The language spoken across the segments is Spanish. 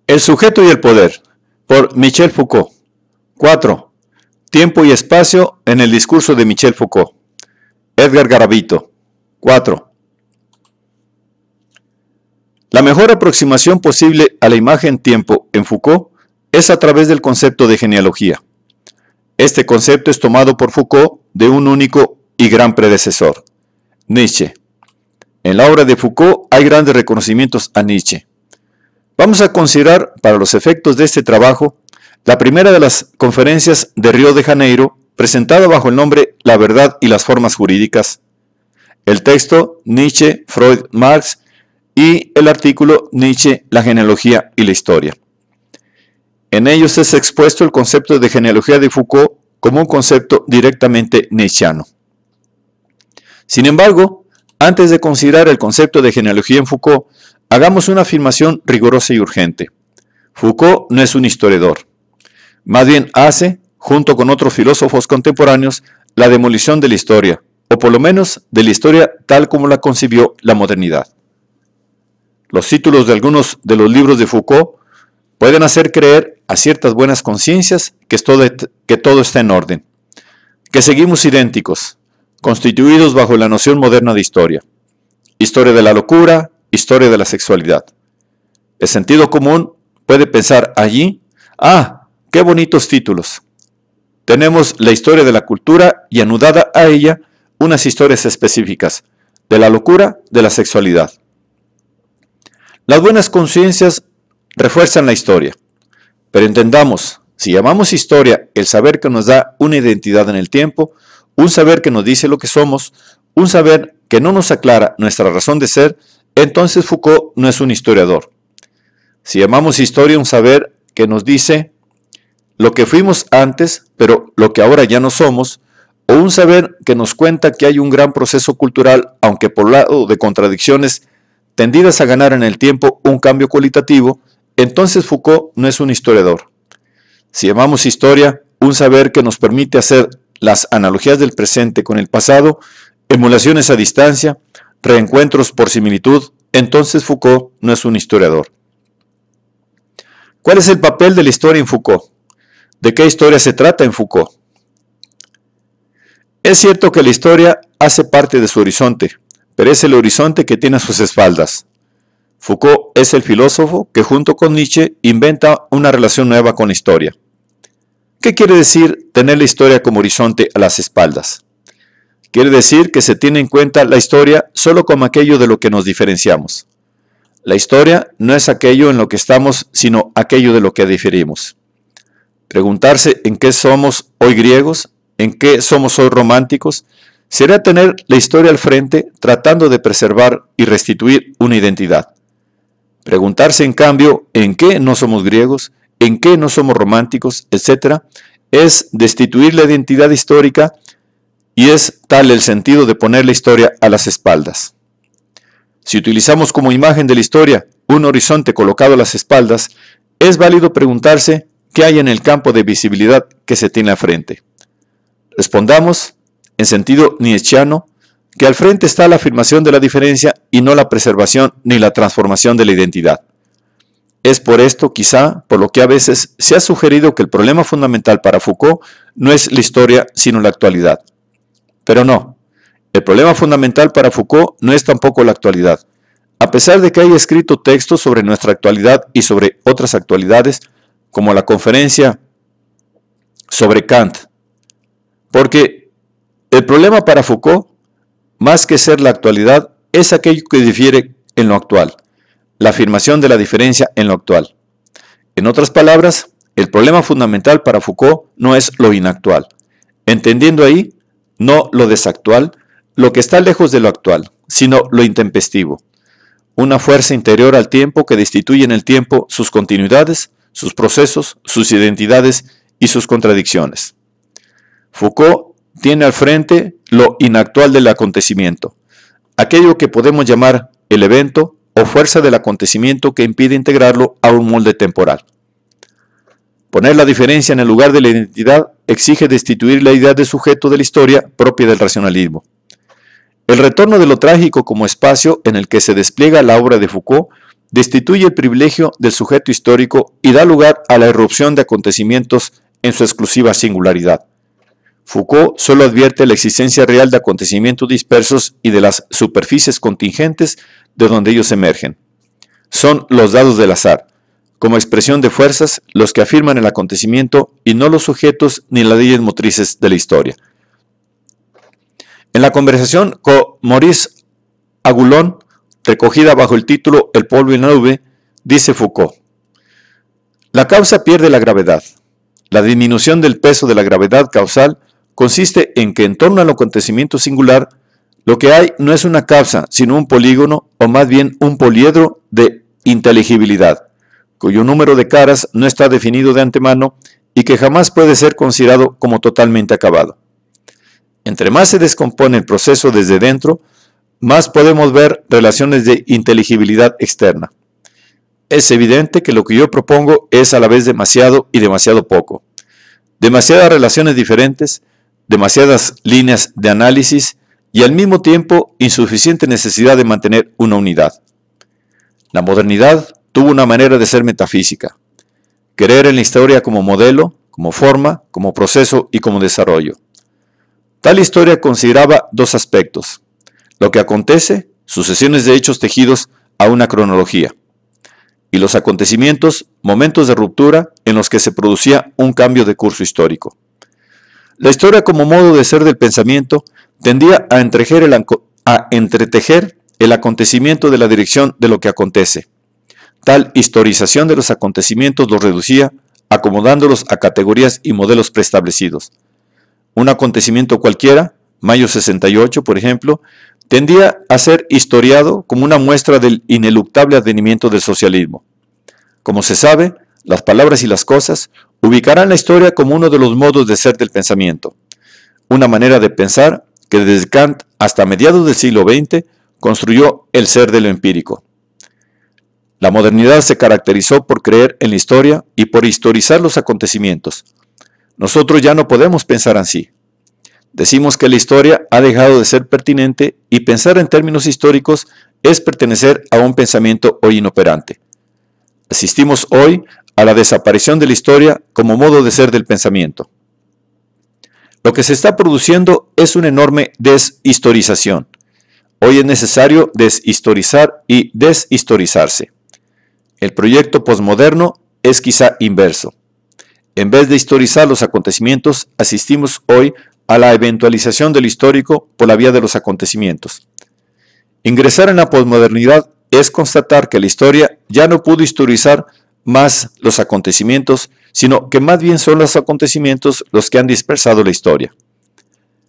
El sujeto y el poder, por Michel Foucault. 4. Tiempo y espacio en el discurso de Michel Foucault. Edgar Garavito. 4. La mejor aproximación posible a la imagen tiempo en Foucault es a través del concepto de genealogía. Este concepto es tomado por Foucault de un único y gran predecesor, Nietzsche. En la obra de Foucault hay grandes reconocimientos a Nietzsche. Vamos a considerar, para los efectos de este trabajo, la primera de las conferencias de Río de Janeiro, presentada bajo el nombre La verdad y las formas jurídicas, el texto Nietzsche, Freud, Marx y el artículo Nietzsche, la genealogía y la historia. En ellos es expuesto el concepto de genealogía de Foucault como un concepto directamente nietzscheano. Sin embargo, antes de considerar el concepto de genealogía en Foucault, hagamos una afirmación rigurosa y urgente. Foucault no es un historiador. Más bien hace, junto con otros filósofos contemporáneos, la demolición de la historia, o por lo menos de la historia tal como la concibió la modernidad. Los títulos de algunos de los libros de Foucault pueden hacer creer a ciertas buenas conciencias que todo está en orden, que seguimos idénticos, constituidos bajo la noción moderna de historia. Historia de la locura, historia de la sexualidad. El sentido común puede pensar allí, qué bonitos títulos. Tenemos la historia de la cultura y anudada a ella unas historias específicas, de la locura, de la sexualidad. Las buenas conciencias refuerzan la historia, pero entendamos, si llamamos historia el saber que nos da una identidad en el tiempo, un saber que nos dice lo que somos, un saber que no nos aclara nuestra razón de ser, entonces Foucault no es un historiador. Si llamamos historia un saber que nos dice lo que fuimos antes, pero lo que ahora ya no somos, o un saber que nos cuenta que hay un gran proceso cultural, aunque por lado de contradicciones tendidas a ganar en el tiempo un cambio cualitativo, entonces Foucault no es un historiador. Si llamamos historia un saber que nos permite hacer las analogías del presente con el pasado, emulaciones a distancia, reencuentros por similitud, entonces Foucault no es un historiador. ¿Cuál es el papel de la historia en Foucault? ¿De qué historia se trata en Foucault? Es cierto que la historia hace parte de su horizonte, pero es el horizonte que tiene a sus espaldas. Foucault es el filósofo que junto con Nietzsche inventa una relación nueva con la historia. ¿Qué quiere decir tener la historia como horizonte a las espaldas? Quiere decir que se tiene en cuenta la historia solo como aquello de lo que nos diferenciamos. La historia no es aquello en lo que estamos, sino aquello de lo que diferimos. Preguntarse en qué somos hoy griegos, en qué somos hoy románticos, será tener la historia al frente tratando de preservar y restituir una identidad. Preguntarse en cambio en qué no somos griegos, en qué no somos románticos, etc., es destituir la identidad histórica y es tal el sentido de poner la historia a las espaldas. Si utilizamos como imagen de la historia un horizonte colocado a las espaldas, es válido preguntarse qué hay en el campo de visibilidad que se tiene al frente. Respondamos, en sentido nietzscheano, que al frente está la afirmación de la diferencia y no la preservación ni la transformación de la identidad. Es por esto, quizá, por lo que a veces se ha sugerido que el problema fundamental para Foucault no es la historia, sino la actualidad. Pero no, el problema fundamental para Foucault no es tampoco la actualidad. A pesar de que haya escrito textos sobre nuestra actualidad y sobre otras actualidades, como la conferencia sobre Kant. Porque el problema para Foucault, más que ser la actualidad, es aquello que difiere en lo actual, la afirmación de la diferencia en lo actual. En otras palabras, el problema fundamental para Foucault no es lo inactual, entendiendo ahí no lo desactual, lo que está lejos de lo actual, sino lo intempestivo. Una fuerza interior al tiempo que destituye en el tiempo sus continuidades, sus procesos, sus identidades y sus contradicciones. Foucault tiene al frente lo inactual del acontecimiento, aquello que podemos llamar el evento o fuerza del acontecimiento que impide integrarlo a un molde temporal. Poner la diferencia en el lugar de la identidad exige destituir la idea de sujeto de la historia propia del racionalismo. El retorno de lo trágico como espacio en el que se despliega la obra de Foucault destituye el privilegio del sujeto histórico y da lugar a la irrupción de acontecimientos en su exclusiva singularidad. Foucault solo advierte la existencia real de acontecimientos dispersos y de las superficies contingentes de donde ellos emergen. Son los dados del azar, como expresión de fuerzas, los que afirman el acontecimiento y no los sujetos ni las leyes motrices de la historia. En la conversación con Maurice Agulon, recogida bajo el título El polvo y la nube, dice Foucault: la causa pierde la gravedad. La disminución del peso de la gravedad causal consiste en que en torno al acontecimiento singular, lo que hay no es una causa, sino un polígono, o más bien un poliedro de inteligibilidad, cuyo número de caras no está definido de antemano y que jamás puede ser considerado como totalmente acabado. Entre más se descompone el proceso desde dentro, más podemos ver relaciones de inteligibilidad externa. Es evidente que lo que yo propongo es a la vez demasiado y demasiado poco. Demasiadas relaciones diferentes, demasiadas líneas de análisis y al mismo tiempo insuficiente necesidad de mantener una unidad. La modernidad tuvo una manera de ser metafísica: creer en la historia como modelo, como forma, como proceso y como desarrollo. Tal historia consideraba dos aspectos: lo que acontece, sucesiones de hechos tejidos a una cronología, y los acontecimientos, momentos de ruptura en los que se producía un cambio de curso histórico. La historia como modo de ser del pensamiento tendía a entretejer el acontecimiento de la dirección de lo que acontece. Tal historización de los acontecimientos los reducía, acomodándolos a categorías y modelos preestablecidos. Un acontecimiento cualquiera, Mayo 68, por ejemplo, tendía a ser historiado como una muestra del ineluctable advenimiento del socialismo. Como se sabe, las palabras y las cosas ubicarán la historia como uno de los modos de ser del pensamiento, una manera de pensar que desde Kant hasta mediados del siglo XX construyó el ser de lo empírico. La modernidad se caracterizó por creer en la historia y por historizar los acontecimientos. Nosotros ya no podemos pensar así. Decimos que la historia ha dejado de ser pertinente y pensar en términos históricos es pertenecer a un pensamiento hoy inoperante. Asistimos hoy a la desaparición de la historia como modo de ser del pensamiento. Lo que se está produciendo es una enorme deshistorización. Hoy es necesario deshistorizar y deshistorizarse. El proyecto posmoderno es quizá inverso. En vez de historizar los acontecimientos, asistimos hoy a la eventualización del histórico por la vía de los acontecimientos. Ingresar en la posmodernidad es constatar que la historia ya no pudo historizar más los acontecimientos, sino que más bien son los acontecimientos los que han dispersado la historia.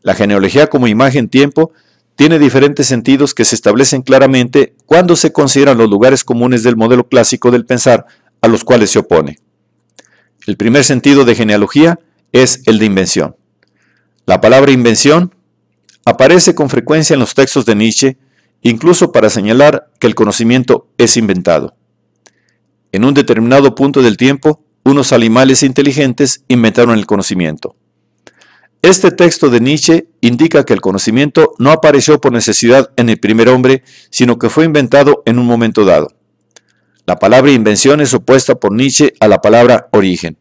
La genealogía como imagen-tiempo tiene diferentes sentidos que se establecen claramente cuando se consideran los lugares comunes del modelo clásico del pensar a los cuales se opone. El primer sentido de genealogía es el de invención. La palabra invención aparece con frecuencia en los textos de Nietzsche, incluso para señalar que el conocimiento es inventado. En un determinado punto del tiempo, unos animales inteligentes inventaron el conocimiento. Este texto de Nietzsche indica que el conocimiento no apareció por necesidad en el primer hombre, sino que fue inventado en un momento dado. La palabra invención es opuesta por Nietzsche a la palabra origen.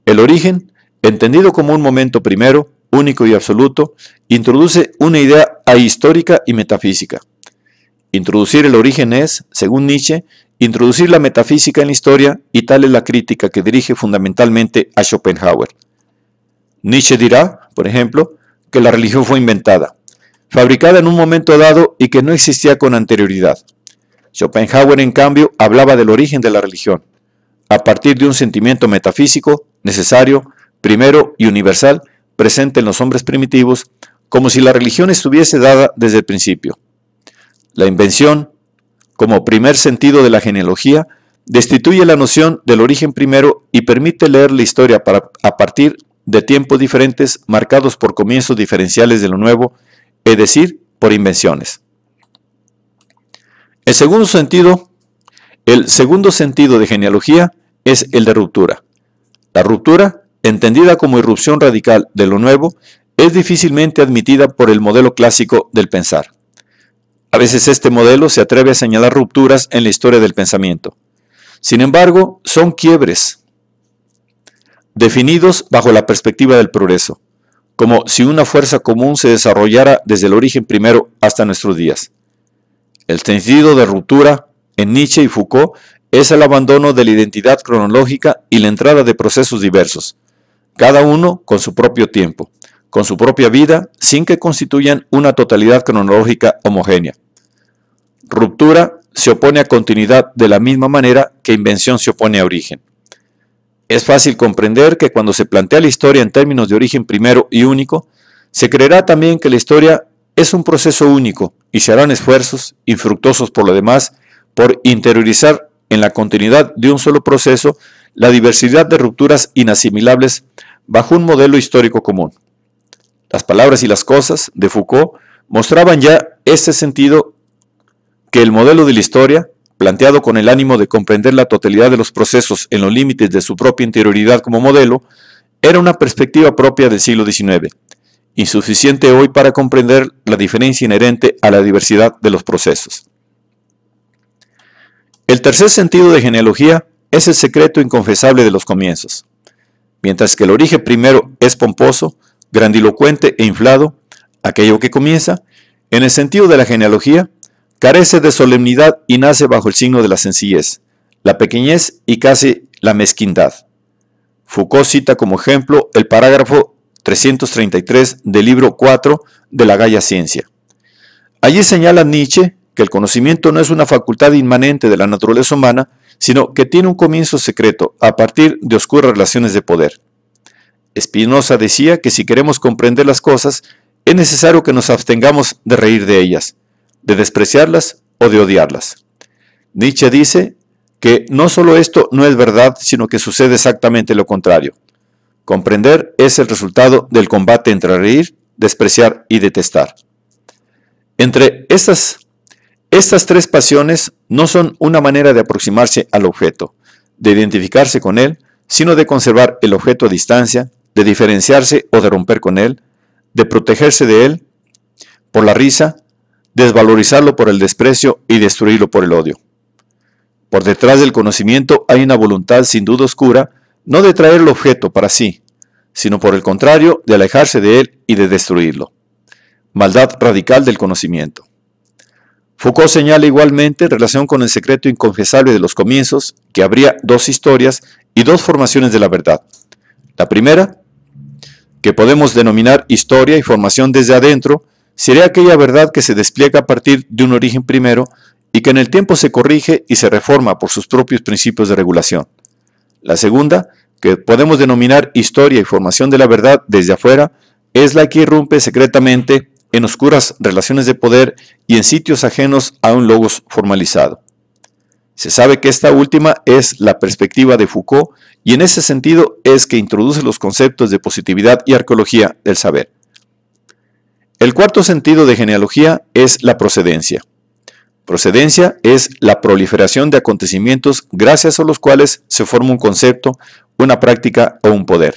El origen, entendido como un momento primero, único y absoluto, introduce una idea ahistórica y metafísica. Introducir el origen es, según Nietzsche, introducir la metafísica en la historia, y tal es la crítica que dirige fundamentalmente a Schopenhauer. Nietzsche dirá, por ejemplo, que la religión fue inventada, fabricada en un momento dado y que no existía con anterioridad. Schopenhauer, en cambio, hablaba del origen de la religión, a partir de un sentimiento metafísico, necesario, primero y universal, presente en los hombres primitivos, como si la religión estuviese dada desde el principio. La invención, como primer sentido de la genealogía, destituye la noción del origen primero y permite leer la historia a partir de tiempos diferentes marcados por comienzos diferenciales de lo nuevo, es decir, por invenciones. El segundo sentido de genealogía es el de ruptura. La ruptura, entendida como irrupción radical de lo nuevo, es difícilmente admitida por el modelo clásico del pensar. A veces este modelo se atreve a señalar rupturas en la historia del pensamiento. Sin embargo, son quiebres definidos bajo la perspectiva del progreso, como si una fuerza común se desarrollara desde el origen primero hasta nuestros días. El sentido de ruptura en Nietzsche y Foucault es el abandono de la identidad cronológica y la entrada de procesos diversos, cada uno con su propio tiempo, con su propia vida, sin que constituyan una totalidad cronológica homogénea. Ruptura se opone a continuidad de la misma manera que invención se opone a origen. Es fácil comprender que cuando se plantea la historia en términos de origen primero y único, se creerá también que la historia es un proceso único y se harán esfuerzos, infructuosos por lo demás, por interiorizar en la continuidad de un solo proceso la diversidad de rupturas inasimilables bajo un modelo histórico común. Las palabras y las cosas de Foucault mostraban ya este sentido que el modelo de la historia, planteado con el ánimo de comprender la totalidad de los procesos en los límites de su propia interioridad como modelo, era una perspectiva propia del siglo XIX, insuficiente hoy para comprender la diferencia inherente a la diversidad de los procesos. El tercer sentido de genealogía es el secreto inconfesable de los comienzos. Mientras que el origen primero es pomposo, grandilocuente e inflado, aquello que comienza, en el sentido de la genealogía, carece de solemnidad y nace bajo el signo de la sencillez, la pequeñez y casi la mezquindad. Foucault cita como ejemplo el parágrafo 333 del libro 4 de la Gaia Ciencia. Allí señala Nietzsche que el conocimiento no es una facultad inmanente de la naturaleza humana, sino que tiene un comienzo secreto a partir de oscuras relaciones de poder. Spinoza decía que si queremos comprender las cosas, es necesario que nos abstengamos de reír de ellas, de despreciarlas o de odiarlas. Nietzsche dice que no solo esto no es verdad, sino que sucede exactamente lo contrario. Comprender es el resultado del combate entre reír, despreciar y detestar. Entre estas tres pasiones no son una manera de aproximarse al objeto, de identificarse con él, sino de conservar el objeto a distancia, de diferenciarse o de romper con él, de protegerse de él por la risa, desvalorizarlo por el desprecio y destruirlo por el odio. Por detrás del conocimiento hay una voluntad sin duda oscura, no de traer el objeto para sí, sino por el contrario, de alejarse de él y de destruirlo. Maldad radical del conocimiento. Foucault señala igualmente en relación con el secreto inconfesable de los comienzos que habría dos historias y dos formaciones de la verdad. La primera, que podemos denominar historia y formación desde adentro, sería aquella verdad que se despliega a partir de un origen primero y que en el tiempo se corrige y se reforma por sus propios principios de regulación. La segunda, que podemos denominar historia y formación de la verdad desde afuera, es la que irrumpe secretamente en oscuras relaciones de poder y en sitios ajenos a un logos formalizado. Se sabe que esta última es la perspectiva de Foucault y en ese sentido es que introduce los conceptos de positividad y arqueología del saber. El cuarto sentido de genealogía es la procedencia. Procedencia es la proliferación de acontecimientos gracias a los cuales se forma un concepto, una práctica o un poder.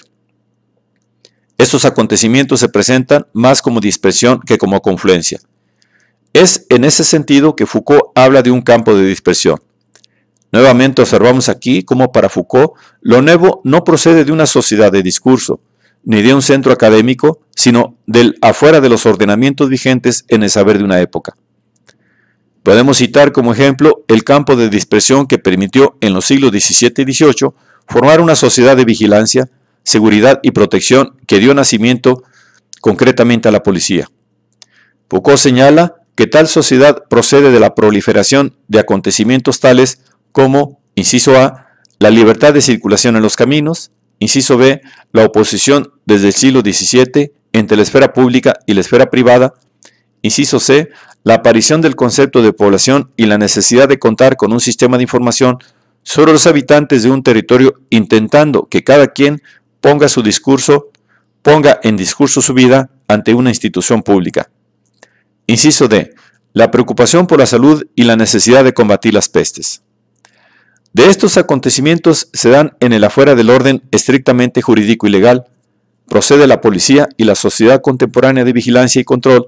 Estos acontecimientos se presentan más como dispersión que como confluencia. Es en ese sentido que Foucault habla de un campo de dispersión. Nuevamente observamos aquí cómo para Foucault lo nuevo no procede de una sociedad de discurso, ni de un centro académico, sino del afuera de los ordenamientos vigentes en el saber de una época. Podemos citar como ejemplo el campo de dispersión que permitió en los siglos XVII y XVIII formar una sociedad de vigilancia, seguridad y protección que dio nacimiento concretamente a la policía. Foucault señala que tal sociedad procede de la proliferación de acontecimientos tales como, inciso A, la libertad de circulación en los caminos, inciso B, la oposición desde el siglo XVII entre la esfera pública y la esfera privada, inciso C, la aparición del concepto de población y la necesidad de contar con un sistema de información sobre los habitantes de un territorio intentando que cada quien ponga en discurso su vida ante una institución pública. Inciso D, la preocupación por la salud y la necesidad de combatir las pestes. De estos acontecimientos se dan en el afuera del orden estrictamente jurídico y legal, procede la policía y la sociedad contemporánea de vigilancia y control,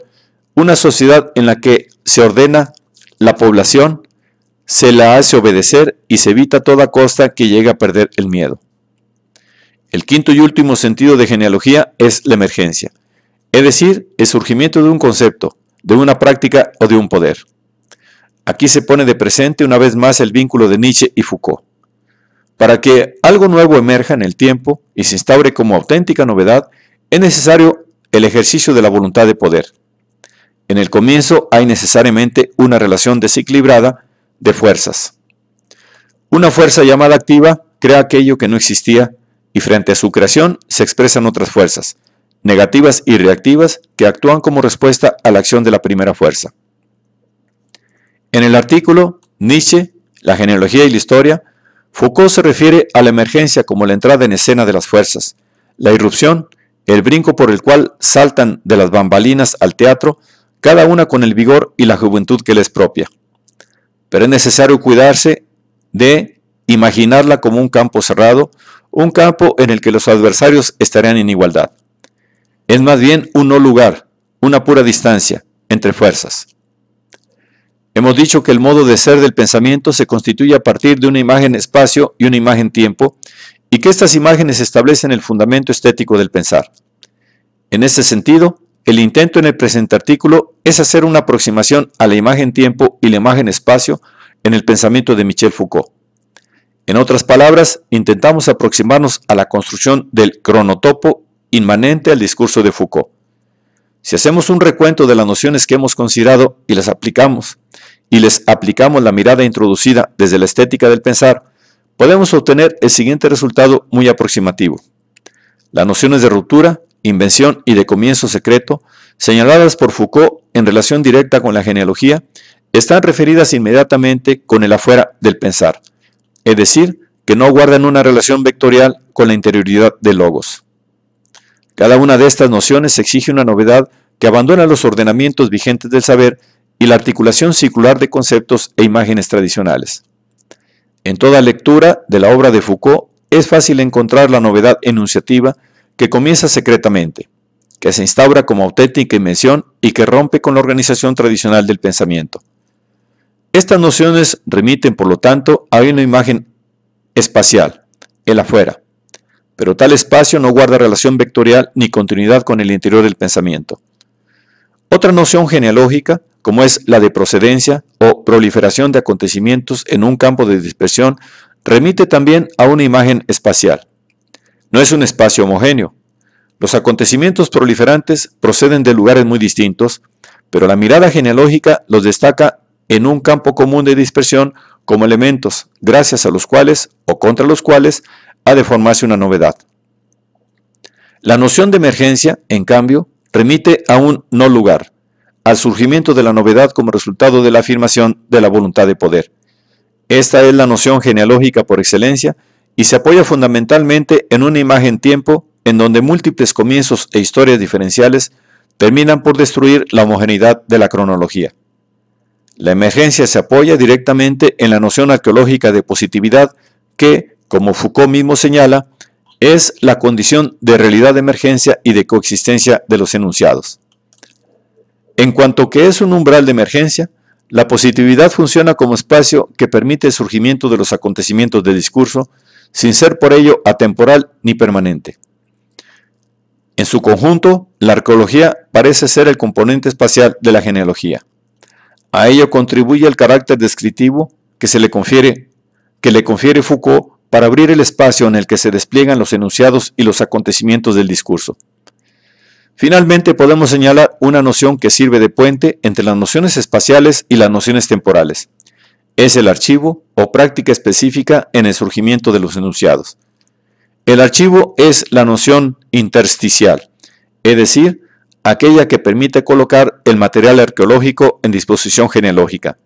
una sociedad en la que se ordena la población, se la hace obedecer y se evita a toda costa que llegue a perder el miedo. El quinto y último sentido de genealogía es la emergencia, es decir, el surgimiento de un concepto, de una práctica o de un poder. Aquí se pone de presente una vez más el vínculo de Nietzsche y Foucault. Para que algo nuevo emerja en el tiempo y se instaure como auténtica novedad, es necesario el ejercicio de la voluntad de poder. En el comienzo hay necesariamente una relación desequilibrada de fuerzas. Una fuerza llamada activa crea aquello que no existía y frente a su creación se expresan otras fuerzas, negativas y reactivas, que actúan como respuesta a la acción de la primera fuerza. En el artículo Nietzsche, la genealogía y la historia, Foucault se refiere a la emergencia como la entrada en escena de las fuerzas, la irrupción, el brinco por el cual saltan de las bambalinas al teatro, cada una con el vigor y la juventud que les propia. Pero es necesario cuidarse de imaginarla como un campo cerrado, un campo en el que los adversarios estarían en igualdad. Es más bien un no lugar, una pura distancia entre fuerzas. Hemos dicho que el modo de ser del pensamiento se constituye a partir de una imagen espacio y una imagen tiempo, y que estas imágenes establecen el fundamento estético del pensar. En este sentido, el intento en el presente artículo es hacer una aproximación a la imagen tiempo y la imagen espacio en el pensamiento de Michel Foucault. En otras palabras, intentamos aproximarnos a la construcción del cronotopo inmanente al discurso de Foucault. Si hacemos un recuento de las nociones que hemos considerado y les aplicamos la mirada introducida desde la estética del pensar, podemos obtener el siguiente resultado muy aproximativo. Las nociones de ruptura, invención y de comienzo secreto, señaladas por Foucault en relación directa con la genealogía, están referidas inmediatamente con el afuera del pensar, es decir, que no guardan una relación vectorial con la interioridad del logos. Cada una de estas nociones exige una novedad que abandona los ordenamientos vigentes del saber y la articulación circular de conceptos e imágenes tradicionales. En toda lectura de la obra de Foucault es fácil encontrar la novedad enunciativa que comienza secretamente, que se instaura como auténtica invención y que rompe con la organización tradicional del pensamiento. Estas nociones remiten, por lo tanto, a una imagen espacial, el afuera, pero tal espacio no guarda relación vectorial ni continuidad con el interior del pensamiento. Otra noción genealógica, como es la de procedencia o proliferación de acontecimientos en un campo de dispersión, remite también a una imagen espacial. No es un espacio homogéneo. Los acontecimientos proliferantes proceden de lugares muy distintos, pero la mirada genealógica los destaca en un campo común de dispersión como elementos, gracias a los cuales o contra los cuales ha de formarse una novedad. La noción de emergencia, en cambio, remite a un no lugar, al surgimiento de la novedad como resultado de la afirmación de la voluntad de poder. Esta es la noción genealógica por excelencia y se apoya fundamentalmente en una imagen-tiempo en donde múltiples comienzos e historias diferenciales terminan por destruir la homogeneidad de la cronología. La emergencia se apoya directamente en la noción arqueológica de positividad que, como Foucault mismo señala, es la condición de realidad de emergencia y de coexistencia de los enunciados. En cuanto que es un umbral de emergencia, la positividad funciona como espacio que permite el surgimiento de los acontecimientos del discurso, sin ser por ello atemporal ni permanente. En su conjunto, la arqueología parece ser el componente espacial de la genealogía. A ello contribuye el carácter descriptivo que le confiere Foucault para abrir el espacio en el que se despliegan los enunciados y los acontecimientos del discurso. Finalmente, podemos señalar una noción que sirve de puente entre las nociones espaciales y las nociones temporales. Es el archivo o práctica específica en el surgimiento de los enunciados. El archivo es la noción intersticial, es decir, aquella que permite colocar el material arqueológico en disposición genealógica.